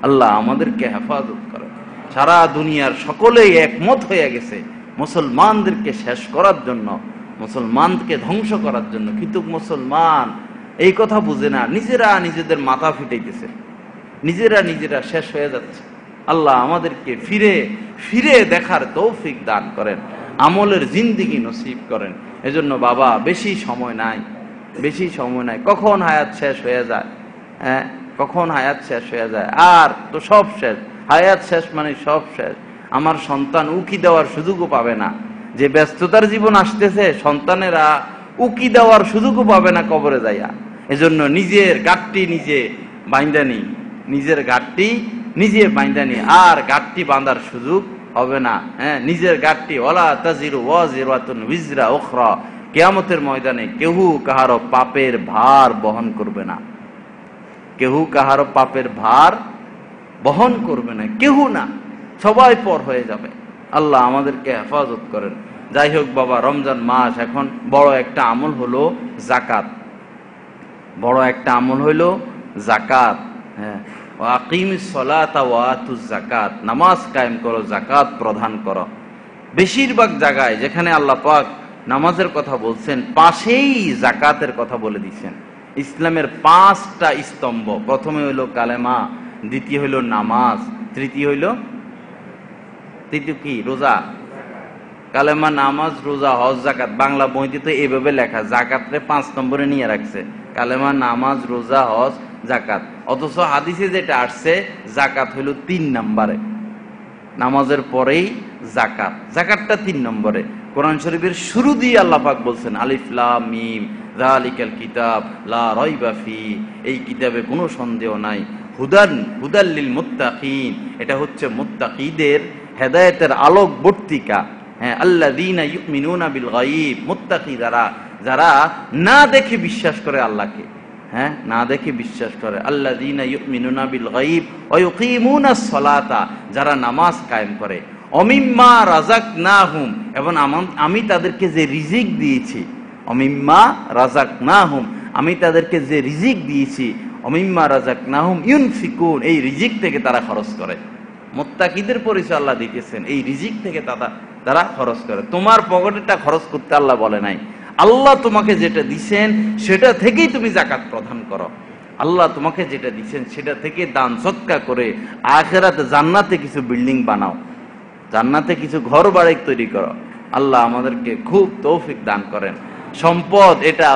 আল্লাহ আমাদেরকে হেফাজত করে। সারা দুনিয়ার সকলেই একমত হয়ে গেছে মুসলমানদেরকে শেষ করার জন্য, মুসলমানকে ধ্বংস করার জন্য। কিন্তু মুসলমান এই কথা বুঝে না, নিজেরা নিজেদের মাথা ফিটাইতেছে, নিজেরা শেষ হয়ে যাচ্ছে। আল্লাহ আমাদেরকে ফিরে দেখার তৌফিক দান করেন, আমলের জিন্দেগি নসিব করেন। এজন্য বাবা, বেশি সময় নাই। কখন হায়াত শেষ হয়ে যায়, হ্যাঁ, কখন হায়াত শেষ হয়ে যায়, আর তো সব শেষ। হায়াত শেষ মানে সব শেষ। আমার সন্তান উকি দেওয়ার সুযোগও পাবে না। যে ব্যস্ততার জীবন আসতেছে, সন্তানেরা উকি দেওয়ার সুযোগও পাবে না কবরে যাইয়া। এজন্য নিজের গাঁটটি নিজে বাইন্দানি, আর গাঁটটি বাঁধার সুযোগ হবে না। হ্যাঁ, নিজের গাঁটটি, ওয়ালা তাজিরু ওয়াজিরাতুন উযরা উখরা, কিয়ামতের ময়দানে কেউ কাহারো পাপের ভার বহন করবে না। কেউ কাহারো পাপের ভার বহন করবে না, কেউ না, সবাই পর হয়ে যাবে। আল্লাহ আমাদেরকে হেফাজত করেন। যাই হোক বাবা, রমজান মাস, এখন বড় একটা আমল হলো যাকাত। বড় একটা আমল হইল যাকাত। হ্যাঁ, আকিমিস সালাতা ওয়া আতুজ যাকাত, নামাজ কায়েম করো, যাকাত প্রদান করো। বেশিরভাগ জায়গায় যেখানে আল্লাহ পাক নামাজের কথা বলছেন, পাশেই যাকাতের কথা বলে দিয়েছেন। ইসলামের 5টা স্তম্ভ, প্রথমে হইল কালেমা, দ্বিতীয় হইল নামাজ, তৃতীয় কি? রোজা। কালেমা, নামাজ, রোজা, হজ, জাকাত। বাংলা বইতে তো এইভাবে লেখা, জাকাতরে 5 নম্বরে নিয়ে রাখছে, কালেমা, নামাজ, রোজা, হজ, জাকাত। অথচ হাদিসে যেটা আসছে, জাকাত হইল 3 নম্বরে, নামাজের পরেই জাকাত। জাকাতটা 3 নম্বরে। কোরআন শরীফের শুরু দিয়ে আল্লাহ পাক বলছেন, আলিফ লাম মিম যালিকাল কিতাব লা রাইবা ফি, এই কিতাবে কোনো সন্দেহ নাই, হুদাল লিল মুত্তাকিন, এটা হচ্ছে মুত্তাকিদের হেদায়েতের আলোক বর্তিকা। হ্যাঁ, আল্লাযীনা ইউমিনুনা বিল গায়ব, মুত্তাকি যারা না দেখে বিশ্বাস করে আল্লাহকে। হ্যাঁ, না দেখে বিশ্বাস করে। আল্লাযীনা ইউমিনুনা বিল গায়ব ওয়া ইউকিমুনাস সালাতা, যারা নামাজ কায়েম করে। অমিম্মা রাযাকনাহুম, এবং আমি তাদেরকে যে রিজিক দিয়েছি। অমিম্মা রাযাকনাহুম, আমি তাদেরকে যে রিজিক দিয়েছি। অমিম্মা রাযাকনাহুম ইউনফিকুন, এই রিজিক থেকে তারা খরচ করে। মুত্তাকিদের পরিচয় আল্লাহ দিতেছেন, এই রিজিক থেকে তারা খরচ করে। তোমার পকেটেটা খরচ করতে আল্লাহ বলে নাই। আল্লাহ তোমাকে যেটা দিছেন সেটা থেকেই তুমি যাকাত প্রদান করো। আল্লাহ তোমাকে যেটা দিছেন সেটা থেকে দান সদকা করে আখিরাতে জান্নাতে কিছু বিল্ডিং বানাও, জান্নাতে কিছু ঘর বাড়ি তৈরি করো। আল্লাহ আমাদেরকে খুব তৌফিক দান করেন। সম্পদ, এটা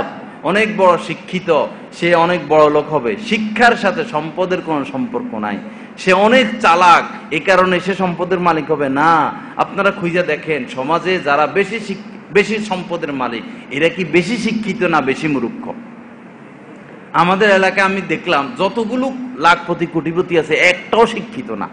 অনেক বড় শিক্ষিত, সে অনেক বড় লোক হবে, শিক্ষার সাথে সম্পদের কোনো সম্পর্ক নাই। সে অনেক চালাক, এ কারণে সে সম্পদের মালিক হবে না। আপনারা খুঁজে দেখেন, সমাজে যারা বেশি সম্পদের মালিক, এরা কি বেশি শিক্ষিত না বেশি মূর্খ? আমাদের এলাকায় আমি দেখলাম যতগুলো লাখপতি কোটিপতি আছে, একটাও শিক্ষিত না।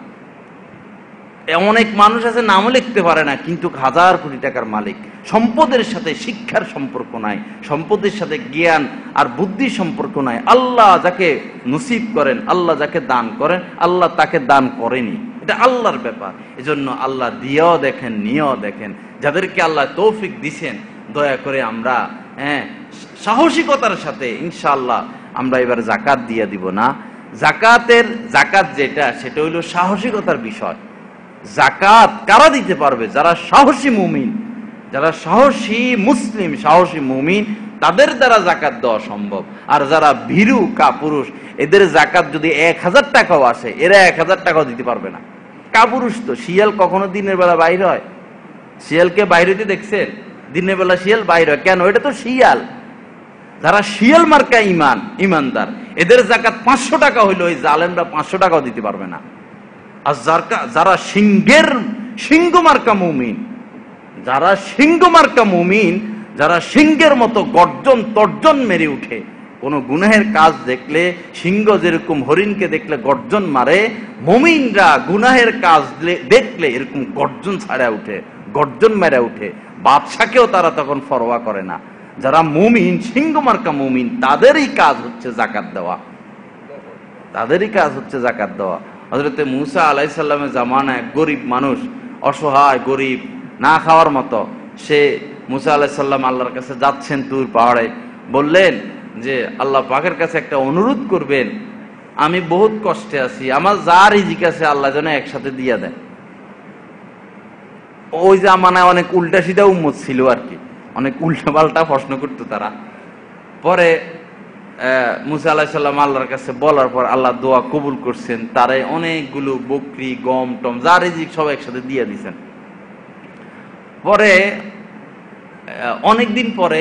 অনেক মানুষ আছে নামও লিখতে পারে না, কিন্তু 1000 কোটি টাকার মালিক। সম্পদের সাথে শিক্ষার সম্পর্ক নাই, সম্পদের সাথে জ্ঞান আর বুদ্ধির সম্পর্ক নাই। আল্লাহ যাকে নসিব করেন, আল্লাহ যাকে দান করেন, আল্লাহ তাকে দান করেনি, এটা আল্লাহর ব্যাপার। এজন্য আল্লাহ দিয়েও দেখেন, নিয়েও দেখেন। যাদেরকে আল্লাহ তৌফিক দিছেন, দয়া করে আমরা সাহসিকতার সাথে ইনশাআল্লাহ আমরা এবার যাকাত দিয়ে দিব না। যাকাত যেটা, সেটা হইল সাহসিকতার বিষয়। যাকাত কারা দিতে পারবে? যারা সাহসী মুমিন, যারা সাহসী মুসলিম, সাহসী মুমিন, তাদের দ্বারা যাকাত দেওয়া সম্ভব। আর যারা ভীরু কাপুরুষ, এদের যাকাত যদি 1000 টাকাও আসে, এরা 1000 টাকাও দিতে পারবে না। কাপুরুষ তো, শিয়াল কখনো দিনের বেলা বাইর হয়? শিয়ালকে বাইরে হইতে দেখছেন? দিনের বেলা শিয়াল বাইর হয় কেন? এটা তো শিয়াল। যারা শিয়াল মার্কা ইমানদার, এদের যাকাত 500 টাকা হইলো, ওই জালেমরা 500 টাকাও দিতে পারবে না। আর যারা সিংহ মার্কা মুমিন, যারা সিংহ মার্কা মুমিন, যারা সিংহের মতো গর্জন তর্জন মেরে উঠে, কোন গুনাহের কাজ দেখলে সিংহ যেরকম হরিণকে দেখলে গর্জন মারে, মুমিনরা গুনাহের কাজ দেখলে এরকম গর্জন ছাড়া উঠে, গর্জন মেরে উঠে। বাদশাকেও তারা তখন পরোয়া করে না। যারা মুমিন, সিংহ মার্কা মুমিন, তাদেরই কাজ হচ্ছে যাকাত দেওয়া, তাদেরই কাজ হচ্ছে যাকাত দেওয়া। হযরতে মূসা আলাইহিস সালামের জামানায় গরিব মানুষ, অসহায় গরিব, না খাওয়ার মতো, সে মূসা আলাইহিস সালাম আল্লাহর কাছে যাচ্ছেন তুর পাহাড়ে, বললেন যে আল্লাহ পাকের কাছে একটা অনুরোধ করবেন, আমি বহুত কষ্টে আছি, আমার যা রিজিক আছে আল্লাহ যেন একসাথে দিয়া দেয়। ওই জামানায় অনেক উল্টা সিধা উম্মত ছিল আর কি, অনেক উল্টা পাল্টা প্রশ্ন করতো তারা। পরে মূসা আলাইহিস সালাম আল্লাহর কাছে বলার পর আল্লাহ দোয়া কবুল করছেন, তারে অনেকগুলো বকরি, গম টম, যা রিজিক সব একসাথে দিয়ে দিয়েছেন। পরে অনেকদিন পরে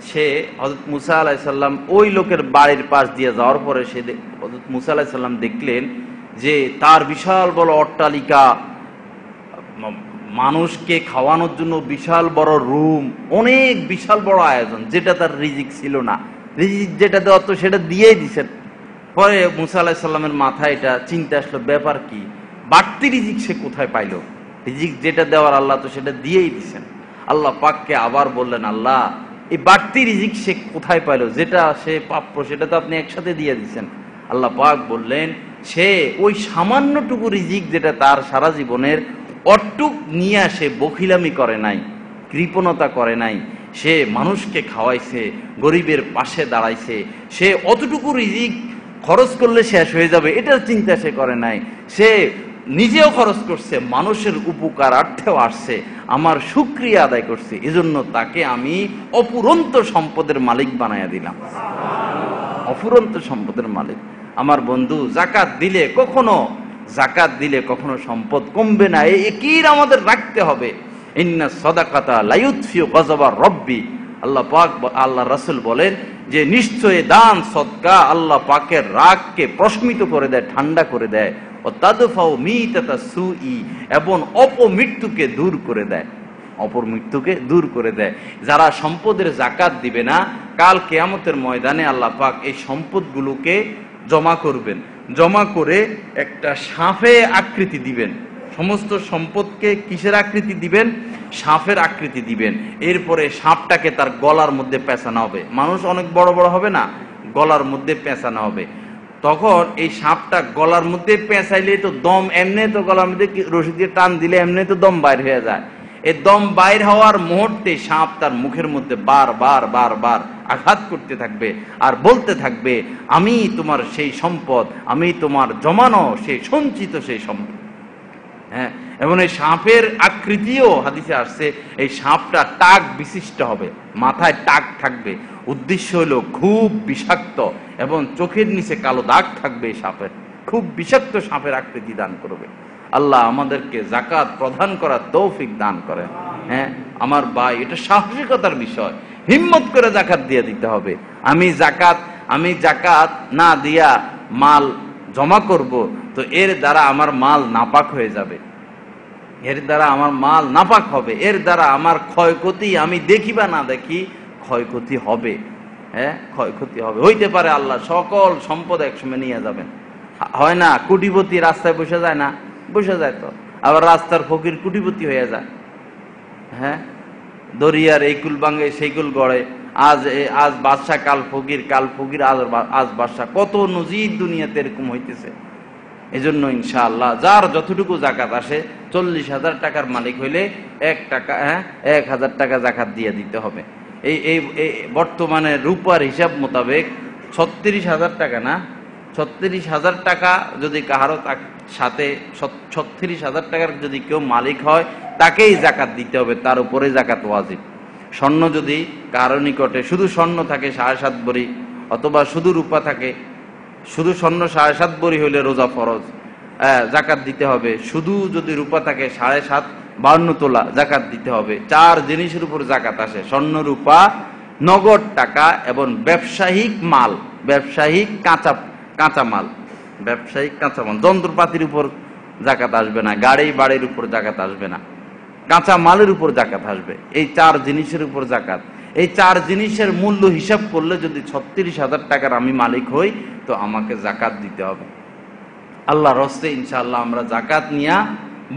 সে হযরত মূসা আলাইহিস সালাম ওই লোকের বাড়ির পাশ দিয়ে যাওয়ার পরে সে হযরত মূসা আলাইহিস সালাম দেখলেন যে তার বিশাল বড় অট্টালিকা, মানুষকে খাওয়ানোর জন্য বিশাল বড় রুম, অনেক বিশাল বড় আয়োজন, যেটা তার রিজিক ছিল না। রিজিক যেটা দেওয়া তো সেটা দিয়েই দিছেন। পরে মূসা আলাইহিস সালামের মাথায় এটা চিন্তা আসলো, ব্যাপার কি, বাড়তি রিজিক সে কোথায় পাইলো? রিজিক যেটা দেওয়ার আল্লাহ তো সেটা দিয়েই দিছেন। আল্লাহ পাককে আবার বললেন, আল্লাহ এই বাড়তি রিজিক সে কোথায় পাইলো? যেটা সে প্রাপ্য সেটা তো আপনি একসাথে দিয়ে দিচ্ছেন। আল্লাহ পাক বললেন, সে ওই সামান্যটুকু রিজিক যেটা তার সারা জীবনের অটুক নিয়ে সে বখিলামি করে নাই, কৃপণতা করে নাই, সে মানুষকে খাওয়াইছে, গরিবের পাশে দাঁড়াইছে, সে অতটুকু রিজিক খরচ করলে শেষ হয়ে যাবে এটার চিন্তা সে করে নাই, সে নিজেও খরচ করছে, মানুষের উপকারার্থেও আসছে, আমার শুকরিয়া আদায় করছে, এজন্য তাকে আমি অফুরন্ত সম্পদের মালিক বানাইয়া দিলাম। অফুরন্ত সম্পদের মালিক। আমার বন্ধু, জাকাত দিলে কখনো সম্পদ কমবে না, এই একই আমাদের রাখতে হবে। ইন্না সাদাকাতা লা ইউতফিউ গাযাবা রব্বি, আল্লাহ পাক, আল্লাহ রাসূল বলেন যে নিশ্চয়ই দান সদকা আল্লাহ পাকের রাগকে প্রশমিত করে দেয়, ঠান্ডা করে দেয়। ও তাদফাউ মিতাতা সুই, এবং অপমৃত্যুকে দূর করে দেয়, অপমৃত্যুকে দূর করে দেয়। যারা সম্পদের জাকাত দিবে না, কাল কিয়ামতের ময়দানে আল্লাহ পাক এই সম্পদগুলোকে জমা করবেন, জমা করে একটা সাপে আকৃতি দিবেন। সমস্ত সম্পদকে কিসের আকৃতি দিবেন? সাপের আকৃতি দিবেন। এরপরে সাপটাকে তার গলার মধ্যে পেঁচানো হবে। মানুষ অনেক বড় বড় হবে না, গলার মধ্যে পেঁচানো হবে। তখন এই সাপটা গলার মধ্যে পেঁচাইলে তো দম, এমনি তো গলার মধ্যে রশি দিয়ে টান দিলে এমনি তো দম বাইর হয়ে যায়। এই দম বাইর হওয়ার মুহূর্তে সাপ তার মুখের মধ্যে বারবার আঘাত করতে থাকবে আর বলতে থাকবে, আমি তোমার সেই সম্পদ, আমি তোমার জমানো সেই সঞ্চিত সেই সম্পদ। হ্যাঁ, এবং এই সাপের আকৃতিও হাদিসে আসছে, এই সাপটা টাক বিশিষ্ট হবে, মাথায় টাক থাকবে। উদ্দেশ্য হলো খুব বিষাক্ত, এবং চোখের নিচে কালো দাগ থাকবে। এই সাপের খুব বিষাক্ত সাপের আকৃতি দান করবে। আল্লাহ আমাদেরকে জাকাত প্রদান করার তৌফিক দান করেন। হ্যাঁ আমার ভাই, এটা সাহসিকতার বিষয়, হিম্মত করে জাকাত দিয়ে দিতে হবে। আমি জাকাত না দিয়া মাল জমা করব, তো এর দ্বারা আমার মাল নাপাক হয়ে যাবে, এর দ্বারা আমার মাল নাপাক হবে, এর দ্বারা আমার ক্ষয়ক্ষতি, আমি দেখি বা না দেখি ক্ষয়ক্ষতি হবে। হ্যাঁ, ক্ষয়ক্ষতি হবে। হইতে পারে আল্লাহ সকল সম্পদ একসময় নিয়ে যাবেন। হয় না, কোটিপতি রাস্তায় বসে যায় না? বসে যায় তো। আবার রাস্তার ফকির কোটিপতি হয়ে যায়। হ্যাঁ, দরিয়ার এই কুল ভাঙে সেই কুল গড়ে, আজ বাদশা কাল ফকির, কাল ফকির আজ বাদশা। কত নজির দুনিয়াতে এরকম হইতেছে। এজন্য ইনশাআল্লাহ যার যতটুকু জাকাত আসে, 40,000 টাকার মালিক হইলে 1,000 টাকা জাকাত দিয়ে দিতে হবে। এই বর্তমানে রূপার হিসাব মোতাবেক 36,000 টাকা না, 36,000 টাকা যদি কাহারো সাথে 36,000 টাকার যদি কেউ মালিক হয়, তাকেই জাকাত দিতে হবে, তার উপরে জাকাত ওয়াজিব। স্বর্ণ যদি কারো নিকটে শুধু স্বর্ণ থাকে 7.5 ভরি, অথবা শুধু রূপা থাকে, শুধু স্বর্ণ 7.5 ভরি হইলে রোজা ফরজ, জাকাত দিতে হবে। শুধু যদি রূপা থাকে 7.5 52 তোলা, জাকাত দিতে হবে। 4 জিনিসের উপর জাকাত আসে: স্বর্ণ, রূপা, নগদ টাকা এবং ব্যবসায়িক মাল, ব্যবসায়িক কাঁচামাল, ব্যবসায়িক কাঁচামাল। যন্ত্রপাতির উপর জাকাত আসবে না, গাড়ি বাড়ির উপর জাকাত আসবে না, কাঁচা মালের উপর জাকাত আসবে। এই 4 জিনিসের উপর জাকাত। এই 4 জিনিসের মূল্য হিসাব করলে যদি 36,000 টাকার আমি মালিক হই, তো আমাকে জাকাত দিতে হবে। আল্লাহর হস্তে ইনশাআল্লাহ আমরা জাকাত নিয়ে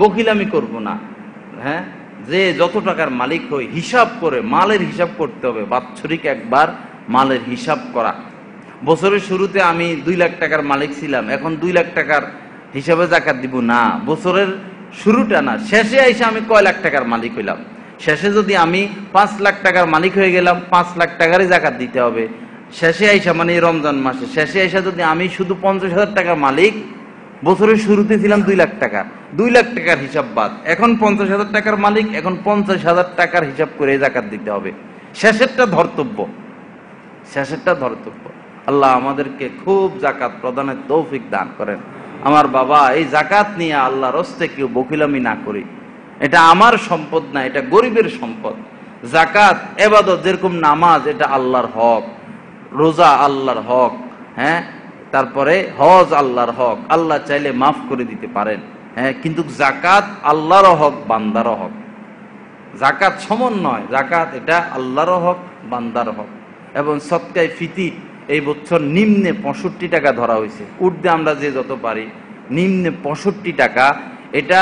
বখিলামি করব না। হ্যাঁ, যে যত টাকার মালিক হই হিসাব করে, মালের হিসাব করতে হবে। বাৎসরিক একবার মালের হিসাব করা। বছরের শুরুতে আমি 2 লাখ টাকার মালিক ছিলাম, এখন 2 লাখ টাকার হিসাবে জাকাত দিব না। বছরের শুরুটা না, শেষে এসে আমি কয় লাখ টাকার মালিক হইলাম। শেষে যদি আমি 5 লাখ টাকার মালিক হয়ে গেলাম, 5 লাখ টাকারই জাকাত দিতে হবে। শেষে আইসা মানে রমজান মাসে শেষে আইসা যদি আমি শুধু 50,000 টাকার মালিক, বছরের শুরুতে ছিলাম 2 লাখ টাকা, 2 লাখ টাকার হিসাব বাদ, এখন 50,000 টাকার মালিক, এখন 50,000 টাকার হিসাব করে জাকাত দিতে হবে। শেষেরটা ধর্তব্য, শেষেরটা ধর্তব্য। আল্লাহ আমাদেরকে খুব জাকাত প্রদানের তৌফিক দান করেন। আমার বাবা, এই জাকাত নিয়ে আল্লাহর হস্তে কেউ বখিলামি না করি। এটা আমার সম্পদ না, এটা গরিবের সম্পদ। জাকাত ইবাদত, যেরকম নামাজ এটা আল্লাহর হক, রোজা আল্লাহর হক, হ্যাঁ, তারপরে হজ আল্লাহর হক, আল্লাহ চাইলে মাফ করে দিতে পারেন। হ্যাঁ, কিন্তু জাকাত আল্লাহর হক, বান্দারও হক। জাকাত সমান নয়, জাকাত এটা আল্লাহর হক, বান্দার হক। এবং সদকায়ে ফিতির এই বছর নিম্নে 65 টাকা ধরা হয়েছে, ঊর্ধ্বে আমরা যে যত পারি, নিম্নে 65 টাকা। এটা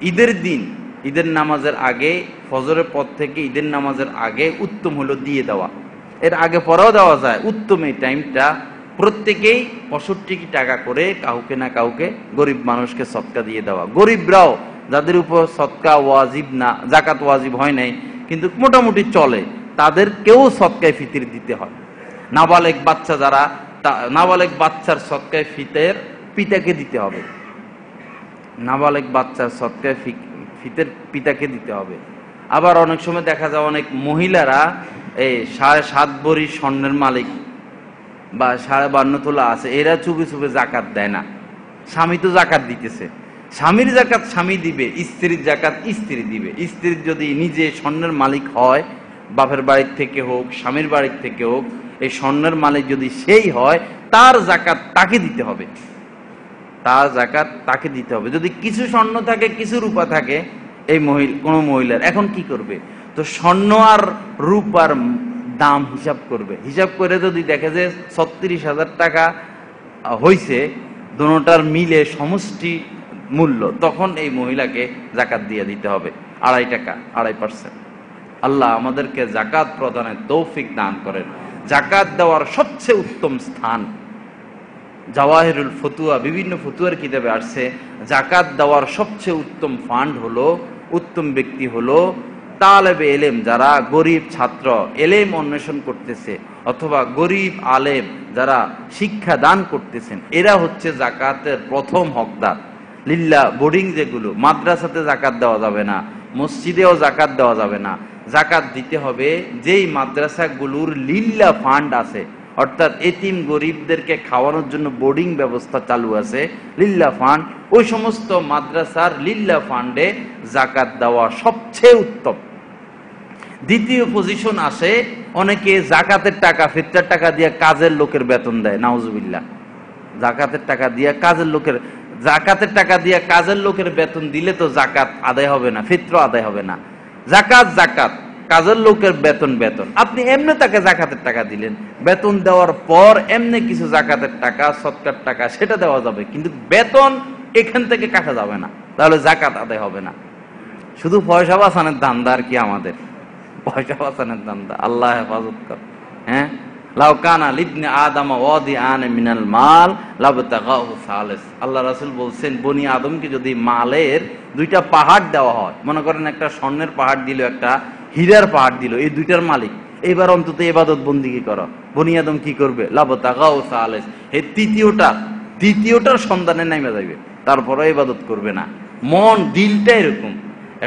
ঈদের দিন, ঈদের নামাজের আগে, ফজরের পর থেকে ঈদের নামাজের আগে উত্তম হলো দিয়ে দেওয়া। এর আগে পরেও দেওয়া যায়, উত্তম এই টাইমটা প্রত্যেকেই 65 টাকা করে কাউকে না কাউকে গরিব মানুষকে সদকা দিয়ে দেওয়া। গরিবরাও যাদের উপর সদকা ওয়াজিব না, জাকাত ওয়াজিব হয় নাই কিন্তু মোটামুটি চলে, তাদেরকেও সদকায়ে ফিতর দিতে হয়। নাবালেগ বাচ্চা যারা, নাবালেগ বাচ্চার সদকায়ে ফিতর পিতাকে দিতে হবে। নাবালেগ বাচ্চার সদকায়ে ফিতর পিতাকে দিতে হবে। আবার অনেক সময় দেখা যায় অনেক মহিলারা এই 7.5 ভরি স্বর্ণের মালিক বা 52.5 তোলা আছে, এরা চুপে চুপে জাকাত দেয় না। স্বামী তো জাকাত দিতেছে, স্বামীর জাকাত স্বামী দিবে, স্ত্রীর জাকাত স্ত্রী দিবে। স্ত্রীর যদি নিজে স্বর্ণের মালিক হয়, বাপের বাড়ির থেকে হোক স্বামীর বাড়ির থেকে হোক, এই স্বর্ণের মালিক যদি সেই হয়, তার জাকাত তাকে দিতে হবে, তার জাকাত তাকে দিতে হবে। যদি কিছু স্বর্ণ থাকে কিছু রূপা থাকে এই কোনো মহিলার, এখন কি করবে? তো স্বর্ণ আর রূপার দাম হিসাব করবে। হিসাব করে যদি দেখে যে 36,000 টাকা হয়েছে, দোনোটার মিলে সমষ্টি মূল্য, তখন এই মহিলাকে জাকাত দিয়ে দিতে হবে 2.5 টাকা, 2.5%। আল্লাহ আমাদেরকে জাকাত প্রদানের তৌফিক দান করেন। জাকাত দেওয়ার সবচেয়ে উত্তম স্থান, জাওয়াহিরুল ফতুয়া, বিভিন্ন ফতুয়ার কিতাবে আসছে, জাকাত দেওয়ার সবচেয়ে উত্তম ফান্ড হলো, উত্তম ব্যক্তি হলো তালেবে এলেম, যারা গরিব ছাত্র এলেম অন্বেষণ করতেছে, অথবা গরিব আলেম যারা শিক্ষা দান করতেছেন, এরা হচ্ছে জাকাতের প্রথম হকদার। লিল্লা বোর্ডিং যেগুলো, মাদ্রাসাতে জাকাত দেওয়া যাবে না, মসজিদেও জাকাত দেওয়া যাবে না। জাকাত দিতে হবে যেই মাদ্রাসাগুলোর লিল্লা ফান্ড আছে, অর্থাৎ এতিম গরিবদেরকে খাওয়ানোর জন্য বোর্ডিং ব্যবস্থা চালু আছে, লিল্লা ফান্ড, ওই সমস্ত মাদ্রাসার লিল্লা ফান্ডে জাকাত দেওয়া সবচেয়ে উত্তম। দ্বিতীয় পজিশন আসে অনেকে জাকাতের টাকা, ফিতরার টাকা দিয়ে কাজের লোকের বেতন দেয়, নাউজুবিল্লাহ। জাকাতের টাকা দিয়ে কাজের লোকের, জাকাতের টাকা দিয়ে কাজের লোকের বেতন দিলে তো জাকাত আদায় হবে না, ফিতরা আদায় হবে না। জাকাত জাকাত, কাজের লোকের বেতন বেতন। আপনি এমনি তাকে জাকাতের টাকা দিলেন, বেতন দেওয়ার পর এমনি কিছু জাকাতের টাকা, সদকার টাকা সেটা দেওয়া যাবে, কিন্তু বেতন এখান থেকে কাটা যাবে না, তাহলে জাকাত আদায় হবে না। শুধু পয়সা বাঁচানোর ধান্দা আর কি আমাদের, পয়সা বাঁচানোর ধান্দা। আল্লাহ হেফাজত কর। হ্যাঁ, লাউকানা লিবনে আদম ওয়াদিআন মিনাল মাল লাবতাগাহু সালিস। আল্লাহ রাসূল বলছেন, বনি আদমকে যদি মালের 2টা পাহাড় দেওয়া হয়, মনে করেন একটা স্বর্ণের পাহাড় দিল, একটা হীরার পাহাড় দিল, এই 2টার মালিক এবার অন্তত ইবাদত বন্দেগী করো, বনি আদম কি করবে? লাবতাগাহু সালিস, এই তৃতীয়টার সন্ধানে নেমে যাবে, তারপরে ইবাদত করবে না। মন, দিলটা এরকম।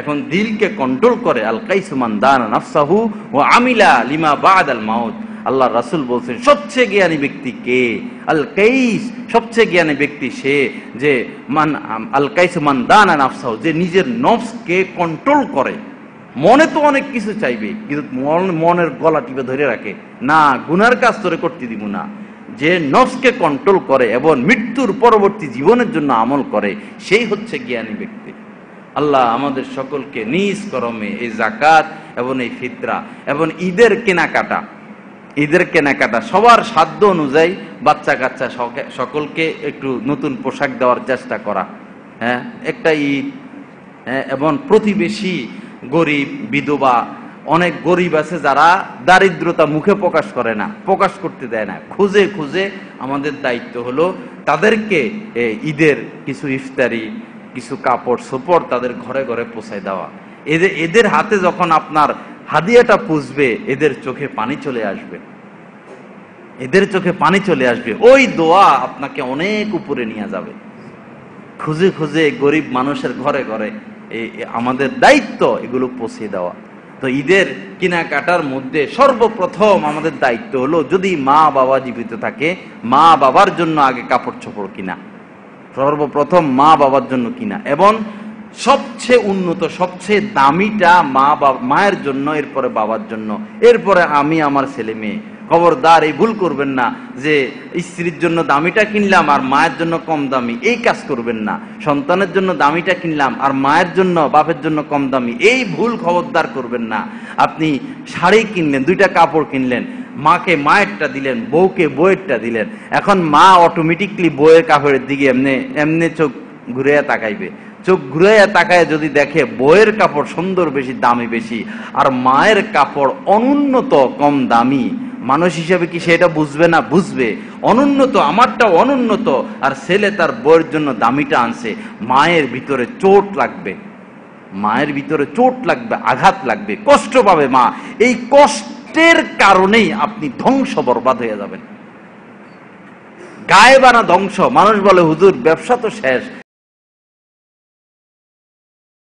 এখন দিলকে কন্ট্রোল করে আল কাইসু মান দানা নাফসাহু ওয়া আমিলা লিমা বাদাল মাউত। আল্লাহ রাসূল বলছেন, সবচেয়ে জ্ঞানী ব্যক্তি কে? আল কাইস, সবচেয়ে জ্ঞানী ব্যক্তি সে যে মান আল কাইসু মান দানা নাফসাহু, যে নিজের নফসকে কন্ট্রোল করে। মনে তো অনেক কিছু চাইবে, কিন্তু মনের গলা টিপে ধরে রাখে, না গুনার কাজ তোরে করতে দিব না। যে নফসকে কন্ট্রোল করে এবং মৃত্যুর পরবর্তী জীবনের জন্য আমল করে, সেই হচ্ছে জ্ঞানী ব্যক্তি। আল্লাহ আমাদের সকলকে নিজ করমে এই জাকাত এবং এই ফিতরা এবং ঈদের কেনাকাটা সবার সাধ্য অনুযায়ী বাচ্চা কাচ্চা সকলকে একটু নতুন পোশাক দেওয়ার চেষ্টা করা। হ্যাঁ, একটা ঈদ, হ্যাঁ, এবং প্রতিবেশী গরিব, বিধবা, অনেক গরিব আছে যারা দারিদ্রতা মুখে প্রকাশ করে না, প্রকাশ করতে দেয় না, খুঁজে খুঁজে আমাদের দায়িত্ব হলো তাদেরকে ঈদের কিছু ইফতারি, কিছু কাপড় সোপড় তাদের ঘরে ঘরে পৌঁছায় দেওয়া। এদের হাতে যখন আপনার হাদিয়াটা পুষবে, এদের চোখে পানি চলে আসবে, এদের চোখে পানি চলে আসবে। ওই দোয়া আপনাকে অনেক উপরে নিয়ে যাবে। খুঁজে খুঁজে গরিব মানুষের ঘরে ঘরে আমাদের দায়িত্ব এগুলো পৌঁছে দেওয়া। তো ঈদের কেনাকাটার মধ্যে সর্বপ্রথম আমাদের দায়িত্ব হলো, যদি মা বাবা জীবিত থাকে, মা বাবার জন্য আগে কাপড় চোপড় কিনা, সর্বপ্রথম মা বাবার জন্য কিনা, এবং সবচেয়ে উন্নত সবচেয়ে দামিটা মায়ের জন্য, এরপরে বাবার জন্য, এরপরে আমি আমার ছেলে মেয়ে। খবরদার এই ভুল করবেন না যে স্ত্রীর জন্য দামিটা কিনলাম আর মায়ের জন্য কম দামি, এই কাজ করবেন না। সন্তানের জন্য দামিটা কিনলাম আর মায়ের জন্য, বাপের জন্য কম দামি, এই ভুল খবরদার করবেন না। আপনি শাড়ি কিনলেন, 2টা কাপড় কিনলেন, মাকে মায়েরটা দিলেন, বউকে বউয়েরটা দিলেন, এখন মা অটোমেটিকলি বউয়ের কাপড়ের দিকে এমনি চোখ ঘুরে তাকাইবে। চোখ ঘুরে তাকায় যদি দেখে বউয়ের কাপড় সুন্দর বেশি, দামি বেশি, আর মায়ের কাপড় অনুন্নত কম দামি, মানুষ হিসেবে কি সেটা বুঝবে না? বুঝবে। অনুন্নত, আমারটা অনুন্নত, আর ছেলে তার বউয়ের জন্য দামিটা আনছে। মায়ের ভিতরে চোট লাগবে, মায়ের ভিতরে চোট লাগবে, আঘাত লাগবে, কষ্ট পাবে মা। এই কষ্টের কারণেই আপনি ধ্বংস, বরবাদ হয়ে যাবেন। গায়েবানা ধ্বংস। মানুষ বলে হুজুর ব্যবসা তো শেষ,